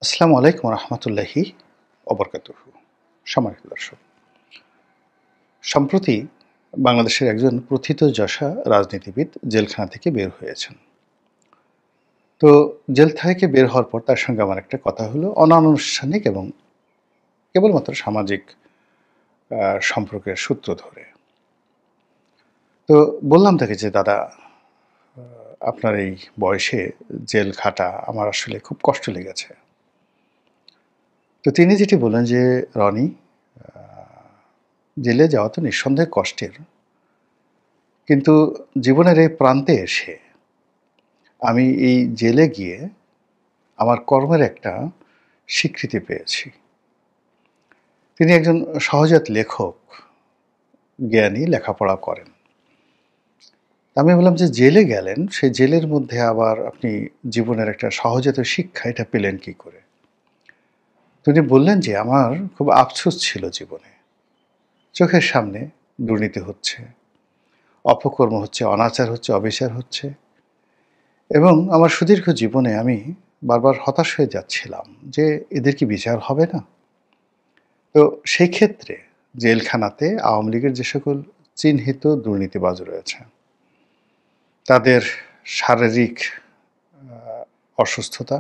আসসালামু আলাইকুম রহমতুল্লাহি অবরকাতুহু। সম্মানিত দর্শক, সম্প্রতি বাংলাদেশের একজন প্রথিতযশা রাজনীতিবিদ জেলখানা থেকে বের হয়েছেন। তো জেল থেকে বের হওয়ার পর তার সঙ্গে আমার একটা কথা হলো অনানুষ্ঠানিক এবং কেবলমাত্র সামাজিক সম্পর্কের সূত্র ধরে। তো বললাম তাকে যে, দাদা, আপনার এই বয়সে জেল খাটা আমার আসলে খুব কষ্ট লেগেছে। তো তিনি যেটি বললেন যে, রনি, জেলে যাওয়া তো নিঃসন্দেহে কষ্টের, কিন্তু জীবনের এই প্রান্তে এসে আমি এই জেলে গিয়ে আমার কর্মের একটা স্বীকৃতি পেয়েছি। তিনি একজন সহজাত লেখক, জ্ঞানী, লেখাপড়া করেন। আমি বললাম যে, জেলে গেলেন, সেই জেলের মধ্যে আবার আপনি জীবনের একটা সহজাত শিক্ষা এটা পেলেন কি করে? তিনি বললেন যে, আমার খুব আফসোস ছিল জীবনে। চোখের সামনে দুর্নীতি হচ্ছে, অপকর্ম হচ্ছে, অনাচার হচ্ছে, অবিচার হচ্ছে, এবং আমার সুদীর্ঘ জীবনে আমি বারবার হতাশ হয়ে যাচ্ছিলাম যে এদের কি বিচার হবে না? তো সেই ক্ষেত্রে জেলখানাতে আওয়ামী লীগের যে সকল চিহ্নিত দুর্নীতিবাজ রয়েছে, তাদের শারীরিক অসুস্থতা,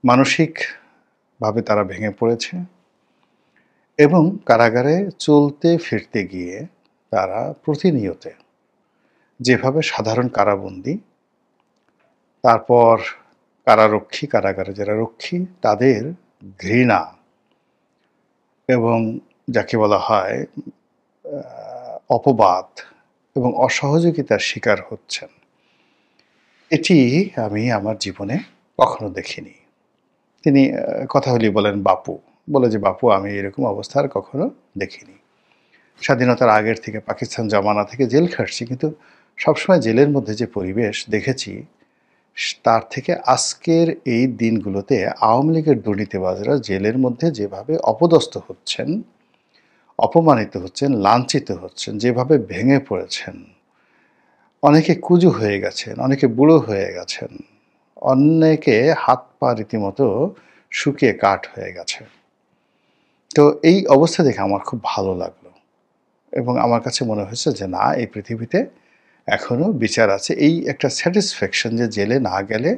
মানসিকভাবে তারা ভেঙে পড়েছে, এবং কারাগারে চলতে ফিরতে গিয়ে তারা প্রতিনিয়ত যেভাবে সাধারণ কারাবন্দী, তারপর কারারক্ষী, কারাগারে যারা রক্ষী, তাদের ঘৃণা এবং যাকে বলা হয় অপবাদ এবং অসহযোগিতার শিকার হচ্ছেন, এটি আমি আমার জীবনে কখনো দেখিনি। তিনি কথা হলেই বলেন বাপু, বলে যে, বাপু, আমি এরকম অবস্থা আর কখনো দেখিনি। স্বাধীনতার আগের থেকে, পাকিস্তান জমানা থেকে জেল খাটছি, কিন্তু সবসময় জেলের মধ্যে যে পরিবেশ দেখেছি, তার থেকে আজকের এই দিনগুলোতে আওয়ামী লীগের দুর্নীতিবাজরা জেলের মধ্যে যেভাবে অপদস্থ হচ্ছেন, অপমানিত হচ্ছেন, লাঞ্ছিত হচ্ছেন, যেভাবে ভেঙে পড়েছেন, অনেকে কুঁজো হয়ে গেছেন, অনেকে বুড়ো হয়ে গেছেন, অনেকে হাত পা রীতিমতো শুকিয়ে কাঠ হয়ে গেছে। তো এই অবস্থা দেখে আমার খুব ভালো লাগলো, এবং আমার কাছে মনে হয়েছে যে না, এই পৃথিবীতে এখনো বিচার আছে। এই একটা স্যাটিসফ্যাকশন যে জেলে না গেলে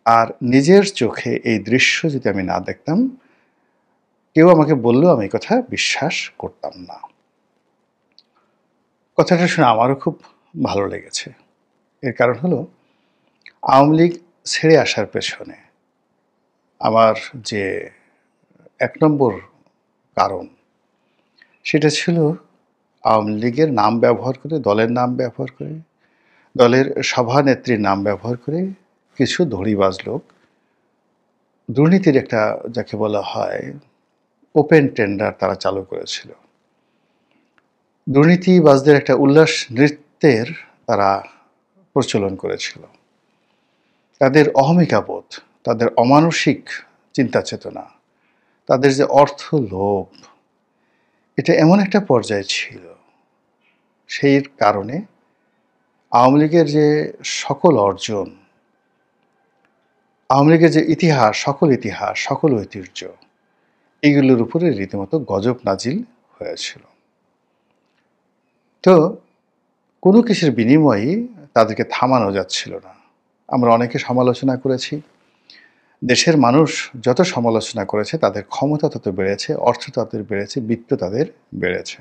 আর নিজের চোখে এই দৃশ্য যদি আমি না দেখতাম, কেউ আমাকে বললেও আমি এই কথা বিশ্বাস করতাম না। কথাটা শুনে আমারও খুব ভালো লেগেছে। এর কারণ হলো, আওয়ামী লীগ ছেড়ে আসার পেছনে আমার যে ১ নম্বর কারণ, সেটা ছিল আওয়ামী লীগের নাম ব্যবহার করে, দলের নাম ব্যবহার করে, দলের সভানেত্রীর নাম ব্যবহার করে কিছু ধড়িবাজ লোক দুর্নীতির একটা, যাকে বলা হয়, ওপেন টেন্ডার তারা চালু করেছিল। দুর্নীতিবাজদের একটা উল্লাস নৃত্যের তারা প্রচলন করেছিল। তাদের অহমিকাবোধ, তাদের অমানসিক চিন্তা চেতনা, তাদের যে অর্থ লোভ, এটা এমন একটা পর্যায়ে ছিল, সেই কারণে আওয়ামী লীগের যে সকল অর্জন, আওয়ামী লীগের যে ইতিহাস, সকল ঐতিহ্য, এগুলোর উপরে রীতিমতো গজব নাজিল হয়েছিল। তো কোনো কিছুর বিনিময়ে তাদেরকে থামানো যাচ্ছিল না। আমরা অনেকে সমালোচনা করেছি। দেশের মানুষ যত সমালোচনা করেছে, তাদের ক্ষমতা তত বেড়েছে, অর্থ তাদের বেড়েছে, বিত্ত তাদের বেড়েছে।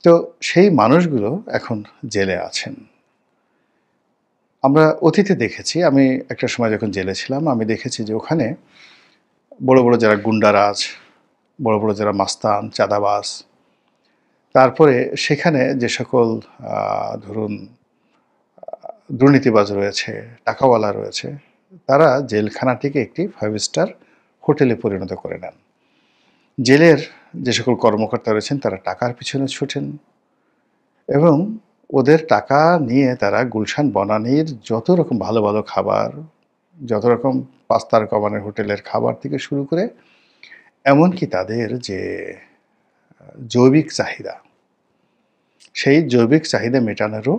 তো সেই মানুষগুলো এখন জেলে আছেন। আমরা অতীতে দেখেছি, আমি একটা সময় যখন জেলে ছিলাম, আমি দেখেছি যে ওখানে বড় বড় যারা গুন্ডারাজ, বড় বড় যারা মাস্তান, চাঁদাবাজ, তারপরে সেখানে যে সকল ধরুন দুর্নীতিবাজ রয়েছে, টাকাওয়ালা রয়েছে, তারা জেলখানাটিকে একটি 5 স্টার হোটেলে পরিণত করে নেন। জেলের যে সকল কর্মকর্তা রয়েছেন, তারা টাকার পিছনে ছুটেন, এবং ওদের টাকা নিয়ে তারা গুলশান বনানীর যত রকম ভালো ভালো খাবার, যত রকম 5 তারকা মানের হোটেলের খাবার থেকে শুরু করে, এমনকি তাদের যে জৈবিক চাহিদা, সেই জৈবিক চাহিদা মেটানোরও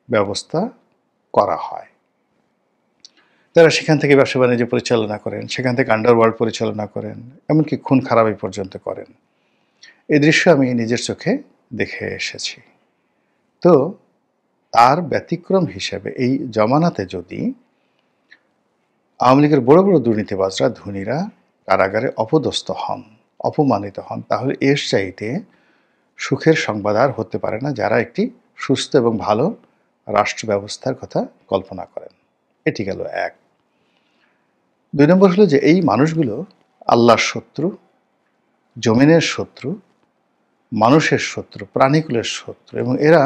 ব্যবস্থা করা হয়। তো তারা সেখান থেকে ব্যবসা বাণিজ্য পরিচালনা করেন, সেখান থেকে আন্ডারওয়ার্ল্ড পরিচালনা করেন, এমনকি খুন খারাপি পর্যন্ত করেন। এই দৃশ্য আমি নিজের চোখে দেখে এসেছি। তো তার ব্যতিক্রম হিসেবে এই জমানাতে যদি আওয়ামী লীগের বড় বড় দুর্নীতিবাজরা, ধনীরা কারাগারে অপদস্থ হন, অপমানিত হন, তাহলে এর চাইতে সুখের সংবাদ আর হতে পারে না যারা একটি সুস্থ এবং ভালো রাষ্ট্র ব্যবস্থার কথা কল্পনা করেন। এটি গেল এক। ২ নম্বর হলো যে এই মানুষগুলো আল্লাহর শত্রু, জমিনের শত্রু, মানুষের শত্রু, প্রাণীকুলের শত্রু, এবং এরা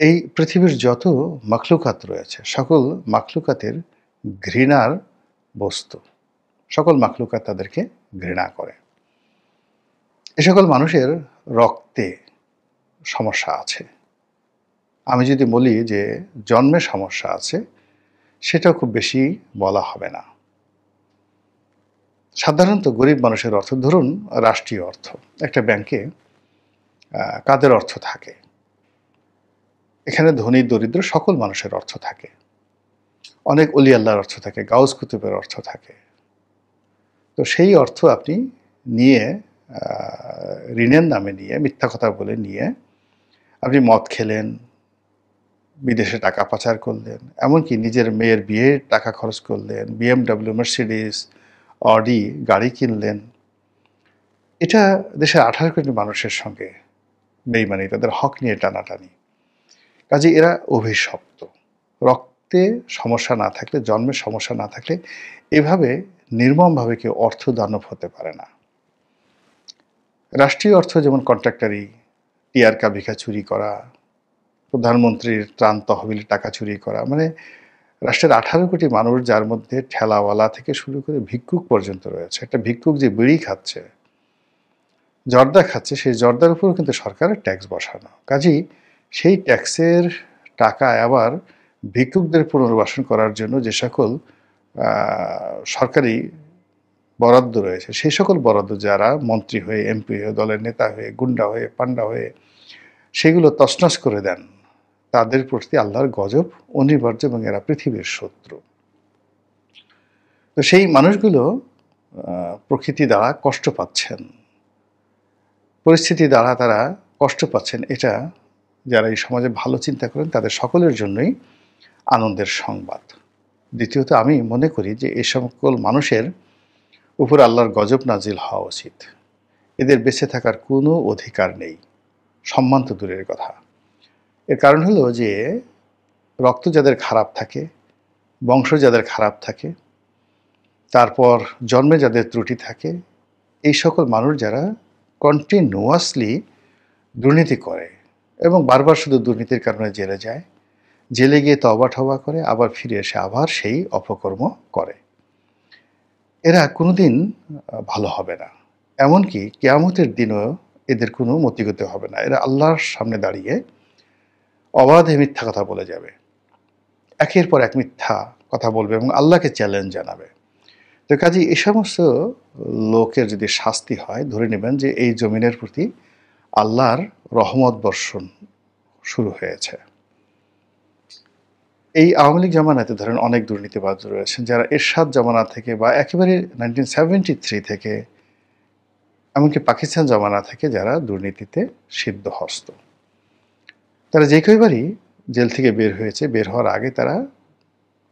এই পৃথিবীর যত মাখলুকাত রয়েছে সকল মাখলুকাতের ঘৃণার বস্তু। সকল মাখলুকাত তাদেরকে ঘৃণা করে। এ সকল মানুষের রক্তে সমস্যা আছে। আমি যদি বলি যে জন্মে সমস্যা আছে, সেটাও খুব বেশি বলা হবে না। সাধারণত গরিব মানুষের অর্থ, ধরুন রাষ্ট্রীয় অর্থ, একটা ব্যাংকে কাদের অর্থ থাকে? এখানে ধনী দরিদ্র সকল মানুষের অর্থ থাকে। অনেক অলি আল্লাহর অর্থ থাকে, গাউস কুতুবের অর্থ থাকে। তো সেই অর্থ আপনি নিয়ে ঋণের নামে নিয়ে, মিথ্যা কথা বলে নিয়ে আপনি মদ খেলেন, বিদেশে টাকা পাচার করলেন, এমনকি নিজের মেয়ের বিয়ের টাকা খরচ করলেন, BMW, মার্সিডিস, অডি গাড়ি কিনলেন। এটা দেশের 18 কোটি মানুষের সঙ্গে বেইমানি, তাদের হক নিয়ে টানাটানি। কাজে এরা অভিশপ্ত। রক্তে সমস্যা না থাকলে, জন্মের সমস্যা না থাকলে এভাবে নির্মমভাবে কেউ অর্থ দানব হতে পারে না। রাষ্ট্রীয় অর্থ যেমন কন্ট্রাক্টারি, টিআরকা ভিক্ষা চুরি করা, প্রধানমন্ত্রীর ত্রাণ তহবিল টাকা চুরি করা, মানে রাষ্ট্রের 18 কোটি মানুষ, যার মধ্যে ঠেলাওয়ালা থেকে শুরু করে ভিক্ষুক পর্যন্ত রয়েছে। একটা ভিক্ষুক যে বিড়ি খাচ্ছে, জর্দা খাচ্ছে, সেই জর্দার উপরও কিন্তু সরকারের ট্যাক্স বসানো। কাজেই সেই ট্যাক্সের টাকায় আবার ভিক্ষুকদের পুনর্বাসন করার জন্য যে সকল সরকারি বরাদ্দ রয়েছে, সেই সকল বরাদ্দ যারা মন্ত্রী হয়ে, এমপি হয়ে, দলের নেতা হয়ে, গুন্ডা হয়ে, পান্ডা হয়ে সেগুলো তছনছ করে দেন, তাদের প্রতি আল্লাহর গজব অনিবার্য, এবং এরা পৃথিবীর শত্রু। তো সেই মানুষগুলো প্রকৃতি দ্বারা কষ্ট পাচ্ছেন, পরিস্থিতি দ্বারা তারা কষ্ট পাচ্ছেন। এটা যারা এই সমাজে ভালো চিন্তা করেন তাদের সকলের জন্যই আনন্দের সংবাদ। দ্বিতীয়ত, আমি মনে করি যে এই সকল মানুষের উপর আল্লাহর গজব নাজিল হওয়া উচিত। এদের বেঁচে থাকার কোনো অধিকার নেই, সম্মান তো দূরের কথা। এর কারণ হলো যে রক্ত যাদের খারাপ থাকে, বংশ যাদের খারাপ থাকে, তারপর জন্মে যাদের ত্রুটি থাকে, এই সকল মানুষ যারা কন্টিনিউয়াসলি দুর্নীতি করে এবং বারবার শুধু দুর্নীতির কারণে জেলে যায়, জেলে গিয়ে তওবা ঠওবা করে, আবার ফিরে এসে আবার সেই অপকর্ম করে, এরা কোনোদিন ভালো হবে না। এমনকি কিয়ামতের দিনও এদের কোনো মতিগতি হবে না। এরা আল্লাহর সামনে দাঁড়িয়ে অবাধে মিথ্যা কথা বলে যাবে, একের পর এক মিথ্যা কথা বলবে এবং আল্লাহকে চ্যালেঞ্জ জানাবে। তো কাজেই এই সমস্ত লোকের যদি শাস্তি হয়, ধরে নেবেন যে এই জমিনের প্রতি আল্লাহর রহমত বর্ষণ শুরু হয়েছে। এই আওয়ামী লীগ জামানাতে ধরেন অনেক দুর্নীতিবাজ রয়েছেন, যারা এরশাদ জামানা থেকে বা একেবারে 1973 থেকে, এমনকি পাকিস্তান জামানা থেকে যারা দুর্নীতিতে সিদ্ধহস্ত। তারা যে কয়বারই জেল থেকে বের হয়েছে, বের হওয়ার আগে তারা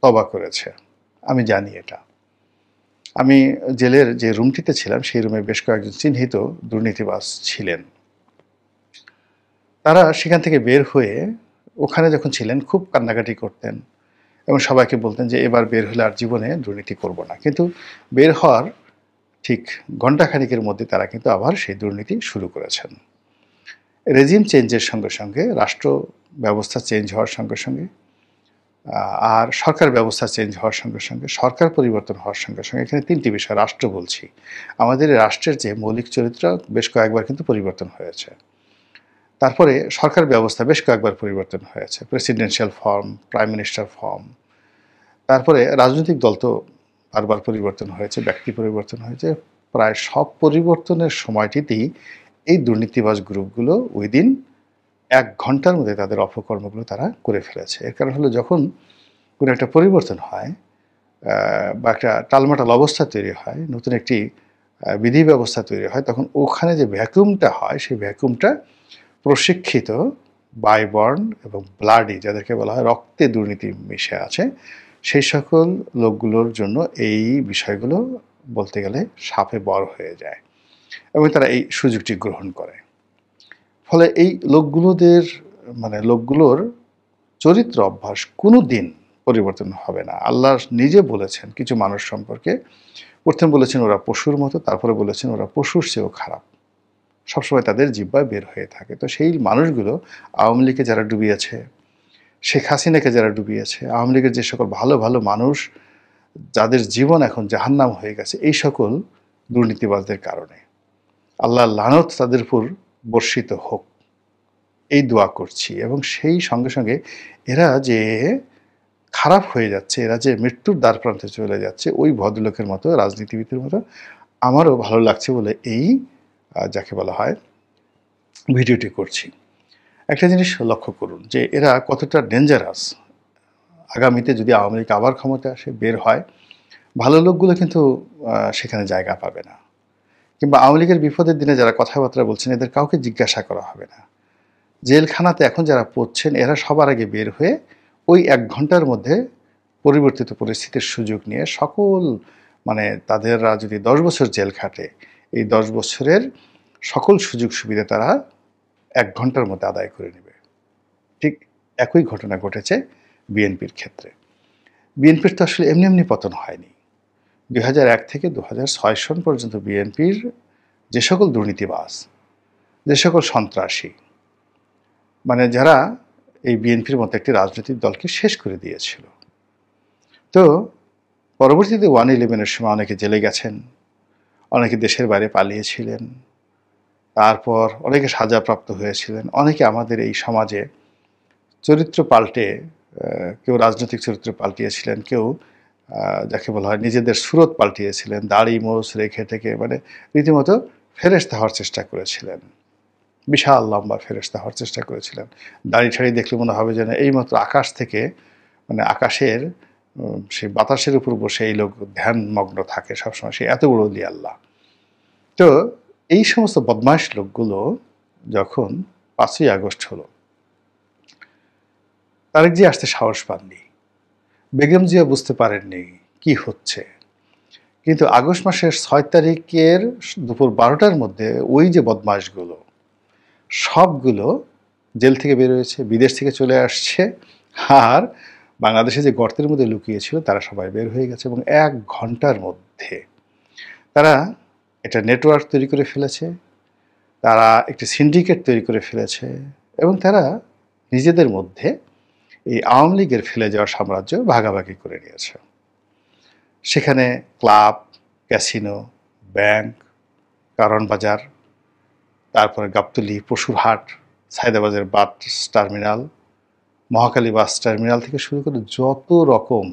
তওবা করেছে। আমি জানি এটা। আমি জেলের যে রুমটিতে ছিলাম, সেই রুমে বেশ কয়েকজন চিহ্নিত দুর্নীতিবাজ ছিলেন। তারা সেখান থেকে বের হয়ে ওখানে যখন ছিলেন খুব কান্নাকাটি করতেন এবং সবাইকে বলতেন যে এবার বের হলে আর জীবনে দুর্নীতি করব না। কিন্তু বের হওয়ার ঠিক ঘণ্টাখানিকের মধ্যে তারা কিন্তু আবার সেই দুর্নীতি শুরু করেছেন। রেজিম চেঞ্জের সঙ্গে সঙ্গে, রাষ্ট্র ব্যবস্থা চেঞ্জ হওয়ার সঙ্গে সঙ্গে, আর সরকার ব্যবস্থা চেঞ্জ হওয়ার সঙ্গে সঙ্গে, সরকার পরিবর্তন হওয়ার সঙ্গে সঙ্গে, এখানে তিনটি বিষয়, রাষ্ট্র বলছি, আমাদের রাষ্ট্রের যে মৌলিক চরিত্র বেশ কয়েকবার কিন্তু পরিবর্তন হয়েছে। তারপরে সরকার ব্যবস্থা বেশ কয়েকবার পরিবর্তন হয়েছে, presidential form, prime minister form. তারপরে রাজনৈতিক দল তো বারবার পরিবর্তন হয়েছে, ব্যক্তি পরিবর্তন হয়েছে। প্রায় সব পরিবর্তনের সময়টিতেই এই দুর্নীতিবাজ গ্রুপগুলো উইদিন 1 ঘন্টার মধ্যে তাদের অপকর্মগুলো তারা করে ফেলেছে। এর কারণ হলো যখন কোনো একটা পরিবর্তন হয়, বা একটা টালমাটাল অবস্থা তৈরি হয়, নতুন একটি বিধি ব্যবস্থা তৈরি হয়, তখন ওখানে যে ভ্যাকুমটা হয় সেই ভ্যাকুমটা প্রশিক্ষিত বায়বর্ন এবং ব্লাডি, যাদেরকে বলা হয় রক্তে দুর্নীতি মিশে আছে, সেই সকল লোকগুলোর জন্য এই বিষয়গুলো বলতে গেলে সাপে বর হয়ে যায় এবং তারা এই সুযোগটি গ্রহণ করে। ফলে এই লোকগুলোর চরিত্র অভ্যাস কোনো দিন পরিবর্তন হবে না। আল্লাহ নিজে বলেছেন কিছু মানুষ সম্পর্কে, প্রথম বলেছেন ওরা পশুর মতো, তারপরে বলেছেন ওরা পশুর চেয়েও খারাপ, সবসময় তাদের জিহ্বায় বের হয়ে থাকে। তো সেই মানুষগুলো আওয়ামী লীগকে যারা ডুবিয়েছে, শেখ হাসিনাকে যারা ডুবিয়েছে, আওয়ামী লীগের যে সকল ভালো ভালো মানুষ যাদের জীবন এখন জাহান্নাম হয়ে গেছে, এই সকল দুর্নীতিবাজদের কারণে আল্লাহর লানত তাদের উপর বর্ষিত হোক, এই দোয়া করছি। এবং সেই সঙ্গে সঙ্গে এরা যে খারাপ হয়ে যাচ্ছে, এরা যে মৃত্যুর দ্বার প্রান্তে চলে যাচ্ছে, ওই ভদ্রলোকের মতো, রাজনীতিবিদের মতো আমারও ভালো লাগছে বলে এই যাকে বলা হয় ভিডিওটি করছি। একটা জিনিস লক্ষ্য করুন যে এরা কতটা ডেঞ্জারাস। আগামীতে যদি আওয়ামী লীগ আবার ক্ষমতা আসে, বের হয়, ভালো লোকগুলো কিন্তু সেখানে জায়গা পাবে না। কিংবা আওয়ামী লীগের বিপদের দিনে যারা কথাবার্তা বলছেন, এদের কাউকে জিজ্ঞাসা করা হবে না। জেলখানাতে এখন যারা পড়ছেন, এরা সবার আগে বের হয়ে ওই 1 ঘন্টার মধ্যে পরিবর্তিত পরিস্থিতির সুযোগ নিয়ে সকল তাদেররা যদি 10 বছর জেল খাটে, এই 10 বছরের সকল সুযোগ সুবিধা তারা 1 ঘন্টার মধ্যে আদায় করে নেবে। ঠিক একই ঘটনা ঘটেছে বিএনপির ক্ষেত্রে। বিএনপির তো আসলে এমনি এমনি পতন হয়নি। 2001 থেকে 2006 সন পর্যন্ত বিএনপির যে সকল দুর্নীতিবাজ, যে সকল সন্ত্রাসী, যারা এই বিএনপির মতো একটি রাজনৈতিক দলকে শেষ করে দিয়েছিল, তো পরবর্তীতে 1/11-এর সময় অনেকে জেলে গেছেন, অনেকে দেশের বাইরে পালিয়েছিলেন, তারপর অনেকে সাজাপ্রাপ্ত হয়েছিলেন, অনেকে আমাদের এই সমাজে চরিত্র পাল্টে, কেউ রাজনৈতিক চরিত্র পাল্টিয়েছিলেন, কেউ যাকে বলা হয় নিজেদের সুরত পাল্টিয়েছিলেন, দাড়ি মোছ রেখে থেকে রীতিমতো ফেরেশতা হওয়ার চেষ্টা করেছিলেন, বিশাল লম্বা ফেরেশতা হওয়ার চেষ্টা করেছিলেন। দাড়ি ঠাড়ি দেখলে মনে হবে যেন এইমাত্র আকাশ থেকে, আকাশের সেই বাতাসের উপর বসে এই লোক ধ্যানমগ্ন থাকে সবসময়, সে এত বড় অলি আল্লাহ। তো এই সমস্ত বদমাশ লোকগুলো যখন 5ই আগস্ট হলো, তারেক জিয়া আসতে সাহস পাননি, বেগম জিয়া বুঝতে পারেননি কি হচ্ছে, কিন্তু আগস্ট মাসের 6 তারিখের দুপুর 12টার মধ্যে ওই যে বদমাশগুলো সবগুলো জেল থেকে বের হয়েছে, বিদেশ থেকে চলে আসছে, আর বাংলাদেশে যে গর্তের মধ্যে লুকিয়েছিল তারা সবাই বের হয়ে গেছে। এবং 1 ঘন্টার মধ্যে তারা একটা নেটওয়ার্ক তৈরি করে ফেলেছে, তারা একটি সিন্ডিকেট তৈরি করে ফেলেছে, এবং তারা নিজেদের মধ্যে এই আওয়ামী লীগের ফেলে যাওয়া সাম্রাজ্য ভাগাভাগি করে নিয়েছে। সেখানে club, casino, bank, Karwan Bazar, তারপরে গাবতলী, পশুরহাট, Sayedabazar bus terminal, Mohakhali bus terminal থেকে শুরু করে যত রকম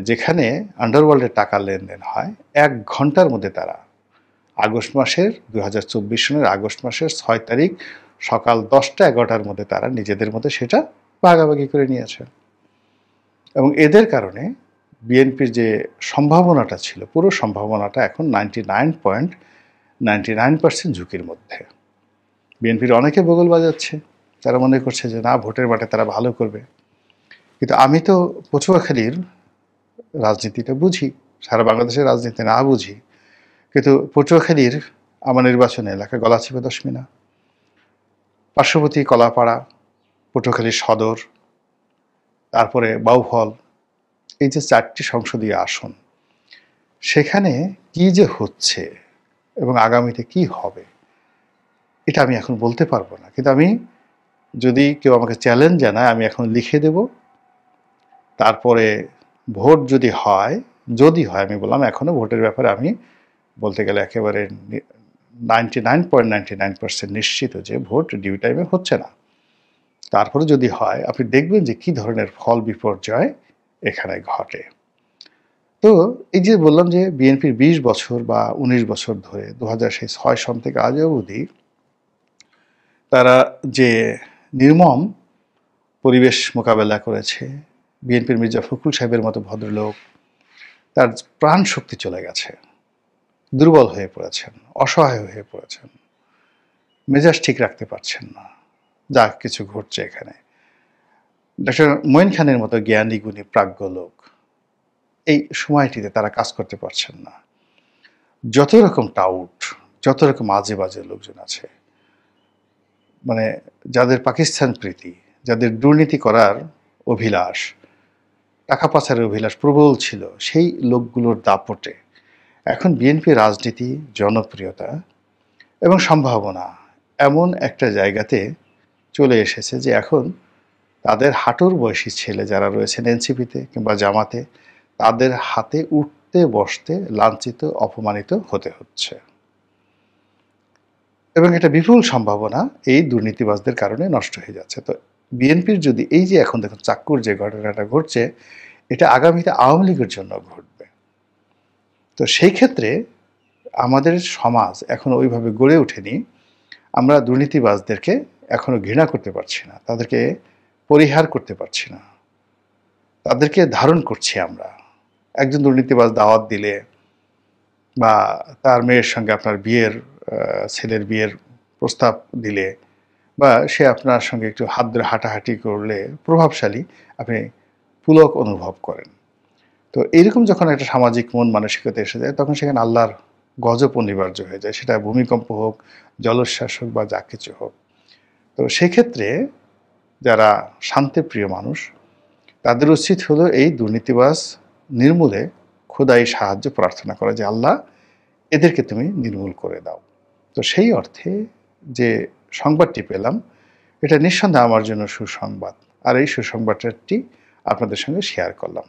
যেখানে আন্ডারওয়ার্ল্ডে টাকা লেনদেন হয়, 1 ঘন্টার মধ্যে তারা আগস্ট মাসের 2024 সনের আগস্ট মাসের 6 তারিখ সকাল 10টা-11টার মধ্যে তারা নিজেদের মধ্যে সেটা ভাগাভাগি করে নিয়েছে। এবং এদের কারণে বিএনপির যে সম্ভাবনাটা ছিল, পুরো সম্ভাবনাটা এখন 99.99% ঝুঁকির মধ্যে। বিএনপির অনেকে বগল বাজাচ্ছে, তারা মনে করছে যে না, ভোটের মাঠে তারা ভালো করবে। কিন্তু আমি তো পটুয়াখালীর রাজনীতিটা বুঝি, সারা বাংলাদেশের রাজনীতি না বুঝি, কিন্তু পটুয়াখালীর আমার নির্বাচনী এলাকা গলাচিপা দশমিনা, পার্শ্ববর্তী কলাপাড়া, পটুয়াখালীর সদর, তারপরে বাউফল, এই যে 4টি সংসদীয় আসন, সেখানে কি যে হচ্ছে এবং আগামীতে কি হবে এটা আমি এখন বলতে পারবো না। কিন্তু আমি, যদি কেউ আমাকে চ্যালেঞ্জ জানায়, আমি এখন লিখে দেব। তারপরে ভোট যদি হয়, আমি বললাম এখনও ভোটের ব্যাপারে আমি বলতে গেলে একেবারে 99.99% নিশ্চিত যে ভোট ডিউ টাইমে হচ্ছে না। তারপরে যদি হয়, আপনি দেখবেন যে কি ধরনের ফল বিপর্যয় এখানে ঘটে। তো এই যে বললাম যে বিএনপির 20 বছর বা 19 বছর ধরে 2006 সন থেকে আজ অবধি তারা যে নির্মম পরিবেশ মোকাবেলা করেছে, বিএনপির মির্জা ফখরুল সাহেবের মতো ভদ্রলোক, তার প্রাণ শক্তি চলে গেছে, দুর্বল হয়ে পড়েছেন, অসহায় হয়ে পড়েছেন, মেজাজ ঠিক রাখতে পারছেন না, যা কিছু ঘটছে এখানে। ডক্টর মঈন খানের মতো জ্ঞানী গুণী প্রাজ্ঞ লোক এই সময়টিতে তারা কাজ করতে পারছেন না। যত রকম টাউট, যত রকম আজে বাজে লোকজন আছে, মানে যাদের পাকিস্তান প্রীতি, যাদের দুর্নীতি করার অভিলাষ, টাকা পাচারের অভিলাষ প্রবল ছিল, সেই লোকগুলোর দাপটে এখন বিএনপি রাজনীতি, জনপ্রিয়তা এবং সম্ভাবনা এমন একটা জায়গাতে চলে এসেছে যে এখন তাদের হাঁটুর বয়সী ছেলে যারা রয়েছেন এনসিপিতে কিংবা জামাতে, তাদের হাতে উঠতে বসতে লাঞ্ছিত, অপমানিত হতে হচ্ছে। এবং এটা বিপুল সম্ভাবনা এই দুর্নীতিবাজদের কারণে নষ্ট হয়ে যাচ্ছে। তো বিএনপির যদি এই যে এখন দেখুন চাক্কুর যে ঘটনাটা ঘটছে, এটা আগামীতে আওয়ামী লীগের জন্য ঘটবে। তো সেই ক্ষেত্রে আমাদের সমাজ এখনো ওইভাবে গড়ে ওঠেনি। আমরা দুর্নীতিবাজদেরকে এখনো ঘৃণা করতে পারছি না, তাদেরকে পরিহার করতে পারছি না, তাদেরকে ধারণ করছি আমরা। একজন দুর্নীতিবাজ দাওয়াত দিলে বা তার মেয়ের সঙ্গে আপনার ছেলের বিয়ের প্রস্তাব দিলে বা সে আপনার সঙ্গে একটু হাত ধরে হাঁটাহাঁটি করলে প্রভাবশালী আপনি পুলক অনুভব করেন। তো এইরকম যখন একটা সামাজিক মন মানসিকতা এসে যায়, তখন সেখানে আল্লাহর গজব অনিবার্য হয়ে যায়, সেটা ভূমিকম্প হোক, জলোচ্ছ্বাস হোক বা যা কিছু হোক। তো সেক্ষেত্রে যারা শান্তিপ্রিয় মানুষ, তাদের উচিত হলো এই দুর্নীতিবাজ নির্মূলে খোদাই সাহায্য প্রার্থনা করা, যে আল্লাহ এদেরকে তুমি নির্মূল করে দাও। তো সেই অর্থে যে সংবাদটি পেলাম, এটা নিঃসন্দেহে আমার জন্য সুসংবাদ, আর এই সুসংবাদটি আপনাদের সঙ্গে শেয়ার করলাম।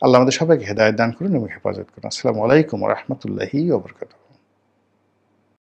আল্লাহ আমাদের সবাইকে হেদায়েত দান করুন এবং হেফাজত করুন। আসসালামু আলাইকুম ওয়া রাহমাতুল্লাহি ওয়া বারাকাতুহু।